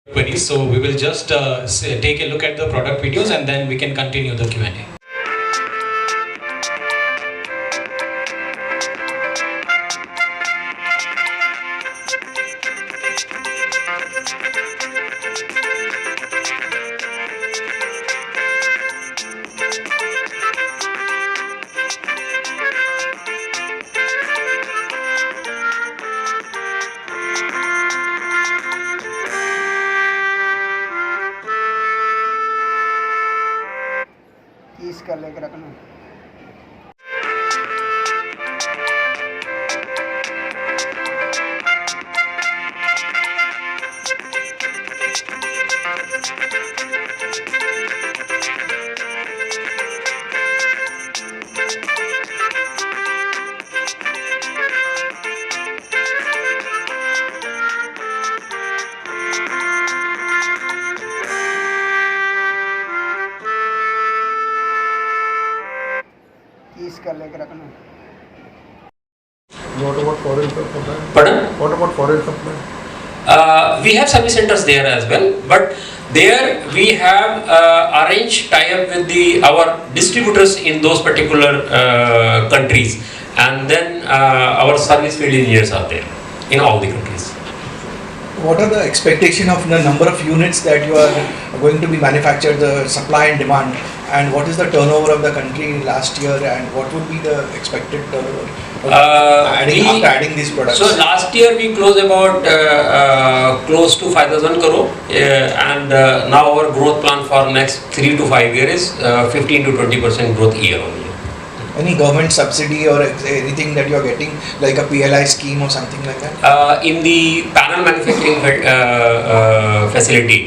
queries. So we will just take a look at the product videos and then we can continue the Q&A. कर लेकर रखना। कर लेकर रखना। What about foreign supply? Pardon? What about foreign supply? We have service centers there as well, but there we have arranged tie-up with our distributors in those particular countries, and then our service field engineers are there in all the countries. What are the expectation of the number of units that you are going to be manufactured, the supply and demand, and what is the turnover of the country last year, and what would be the expected turnover after adding these products? So last year we closed about close to 5,000 crore, and now our growth plan for next 3 to 5 years is 15 to 20% growth year on year. Any government subsidy or anything that you are getting, like a PLI scheme or something like that? In the panel manufacturing facility,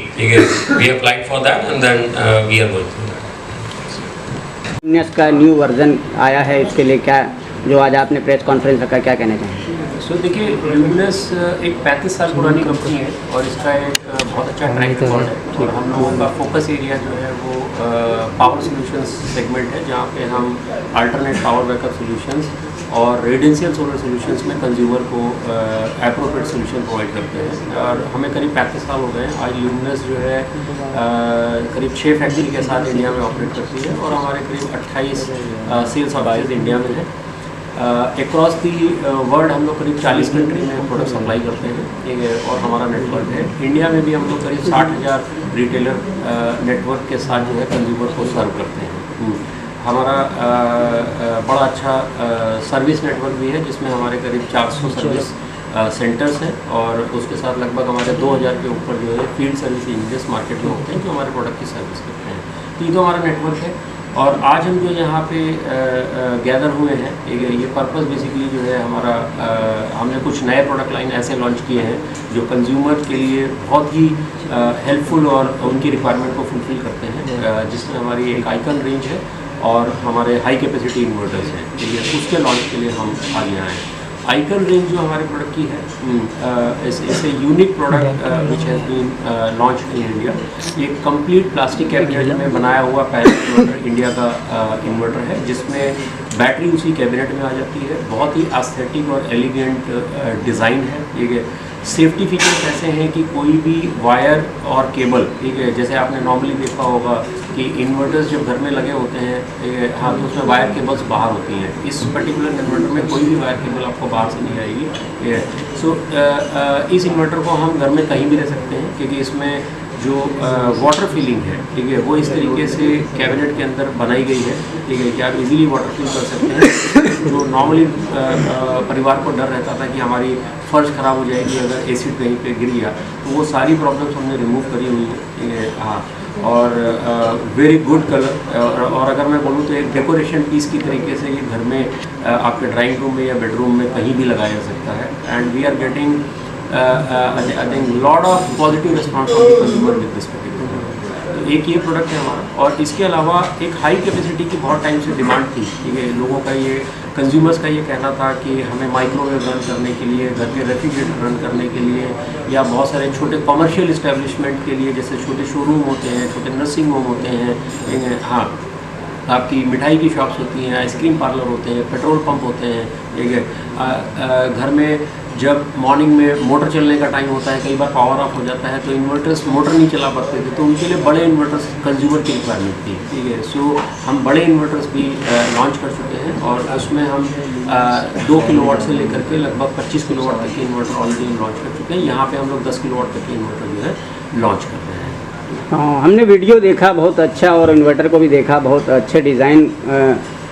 we applied for that, and then we are going through that. Luminous का new version आया है, इसके लिए क्या जो आज आपने press conference रखा, क्या कहना चाहेंगे? सो देखिए, ल्यूमिनस एक 35 साल पुरानी कंपनी है और इसका एक बहुत अच्छा ट्रैक रिकॉर्ड है, और हम लोगों का फोकस एरिया जो है वो पावर सॉल्यूशंस सेगमेंट है, जहाँ पे हम अल्टरनेट पावर बैकअप सॉल्यूशंस और रेजिडेंशियल सोलर सॉल्यूशंस में कंज्यूमर को एप्रोप्रिएट सॉल्यूशन प्रोवाइड करते हैं। और हमें करीब 35 साल हो गए हैं। आज ल्यूमिनस जो है करीब 6 फैक्ट्री के साथ इंडिया में ऑपरेट करती है, और हमारे करीब 28 सेल्स ऑफिस इंडिया में है। अक्रॉस दी वर्ल्ड हम लोग करीब 40 कंट्री में प्रोडक्ट सप्लाई करते हैं, ठीक है, और हमारा नेटवर्क है। इंडिया में भी हम लोग करीब 60,000 रिटेलर नेटवर्क के साथ जो है कंज्यूमर को सर्व करते हैं। हमारा बड़ा अच्छा सर्विस नेटवर्क भी है, जिसमें हमारे करीब 400 सर्विस सेंटर्स हैं, और उसके साथ लगभग हमारे 2000 के ऊपर जो है फील्ड सर्विस इंजीनियर्स मार्केट में होते हैं जो हमारे प्रोडक्ट की सर्विस करते हैं। तो ये तो हमारा नेटवर्क है। और आज हम जो यहाँ पे गैदर हुए हैं, ये पर्पस बेसिकली जो है हमारा हमने कुछ नए प्रोडक्ट लाइन ऐसे लॉन्च किए हैं जो कंज्यूमर के लिए बहुत ही हेल्पफुल और उनकी रिक्वायरमेंट को फुलफिल करते हैं, जिसमें हमारी एक आइकन रेंज है और हमारे हाई कैपेसिटी इन्वर्टर्स हैं, ठीक है। उसके लॉन्च के लिए हम आगे आए हैं। आइकन रेंज जो हमारे प्रोडक्ट की है, it's a unique product which has been launch in India. ये कंप्लीट प्लास्टिक कैबिनेट में बनाया हुआ पहला इन्वर्टर इंडिया का इन्वर्टर है, जिसमें बैटरी उसी कैबिनेट में आ जाती है। बहुत ही एस्थेटिक और एलिगेंट डिज़ाइन है। ठीक है, सेफ्टी फीचर्स ऐसे हैं कि कोई भी वायर और केबल, ठीक है, जैसे आपने नॉर्मली देखा होगा कि इन्वर्टर्स जब घर में लगे होते हैं, हाँ, तो उसमें वायर केबल्स बाहर होती हैं। इस पर्टिकुलर इन्वर्टर में कोई भी वायर केबल आपको बाहर से नहीं आएगी, ठीक है। सो इस इन्वर्टर को हम घर में कहीं भी रह सकते हैं, क्योंकि इसमें जो वाटर फिलिंग है, ठीक है, वो इस तरीके से कैबिनेट के अंदर बनाई गई है, ठीक है, कि आप इजीली वाटर फिल कर सकते हैं। जो नॉर्मली परिवार को डर रहता था कि हमारी फर्श ख़राब हो जाएगी अगर एसिड कहीं पे गिर गया, तो वो सारी प्रॉब्लम्स हमने रिमूव करी हुई है, ठीक है। हाँ, और वेरी गुड कलर, और अगर मैं बोलूँ तो एक डेकोरेशन पीस की तरीके से ये घर में आपके ड्राइंग रूम में या बेडरूम में कहीं भी लगाया जा सकता है। And we are getting I think lot of positive response from the consumer with this particular product। तो एक ये प्रोडक्ट है हमारा, और इसके अलावा एक हाई कैपेसिटी की बहुत टाइम से डिमांड थी, ठीक है। लोगों का ये कंज्यूमर्स का ये कहना था कि हमें माइक्रोवेव रन करने के लिए, घर के रेफ्रिजरेटर रन करने के लिए, या बहुत सारे छोटे कमर्शियल इस्टेब्लिशमेंट के लिए, जैसे छोटे शोरूम होते हैं, छोटे नर्सिंग होम होते हैं, हाँ, आपकी मिठाई की शॉप्स होती हैं, आइसक्रीम पार्लर होते हैं, पेट्रोल पंप होते हैं, ठीक है। घर में जब मॉर्निंग में मोटर चलने का टाइम होता है, कई बार पावर ऑफ हो जाता है, तो इन्वर्टर्स मोटर नहीं चला पाते थे, तो उनके लिए बड़े इन्वर्टर्स कंज्यूमर की रिक्वायरमेंट थी, ठीक है। सो हम बड़े इन्वर्टर्स भी लॉन्च कर चुके हैं और उसमें हम 2 किलोवाट से लेकर के लगभग 25 किलोवाट तक के इन्वर्टर ऑलरेडी लॉन्च कर चुके हैं। यहाँ पे हम लोग 10 किलोवाट तक के इन्वर्टर जो है लॉन्च कर रहे हैं। हाँ, हमने वीडियो देखा बहुत अच्छा, और इन्वर्टर को भी देखा, बहुत अच्छे डिज़ाइन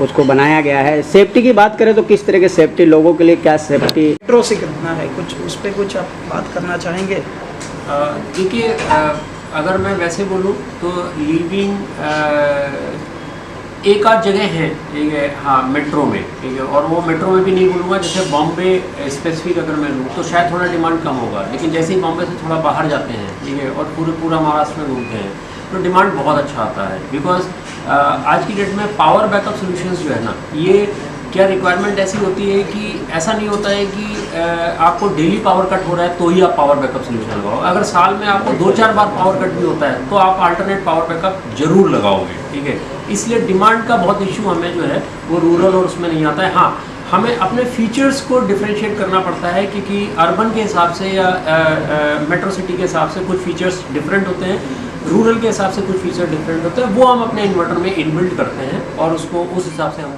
उसको बनाया गया है। सेफ्टी की बात करें तो किस तरह की सेफ्टी, लोगों के लिए क्या सेफ्टी? मेट्रो से कितना है, कुछ उस पर कुछ आप बात करना चाहेंगे? देखिए, अगर मैं वैसे बोलूँ तो लिविंग एक आध जगह है, ठीक है, हाँ, मेट्रो में, ठीक है, और वो मेट्रो में भी नहीं बोलूँगा, जैसे बॉम्बे स्पेसिफिक अगर मैं लूँ तो शायद थोड़ा डिमांड कम होगा, लेकिन जैसे ही बॉम्बे से थोड़ा बाहर जाते हैं, ठीक है, और पूरा महाराष्ट्र में घूमते हैं तो डिमांड बहुत अच्छा आता है। बिकॉज आज की डेट में पावर बैकअप सॉल्यूशंस जो है ना, ये क्या रिक्वायरमेंट ऐसी होती है कि ऐसा नहीं होता है कि आपको डेली पावर कट हो रहा है तो ही आप पावर बैकअप सॉल्यूशन लगाओ। अगर साल में आपको 2-4 बार पावर कट भी होता है तो आप अल्टरनेट पावर बैकअप जरूर लगाओगे, ठीक है। इसलिए डिमांड का बहुत इशू हमें जो है वो रूरल और उसमें नहीं आता है। हाँ, हमें अपने फीचर्स को डिफरेंशिएट करना पड़ता है, क्योंकि अर्बन के हिसाब से या मेट्रो सिटी के हिसाब से कुछ फीचर्स डिफरेंट होते हैं, रूरल के हिसाब से कुछ फीचर डिफरेंट होते हैं, वो हम अपने इन्वर्टर में इनबिल्ट करते हैं और उसको उस हिसाब से हम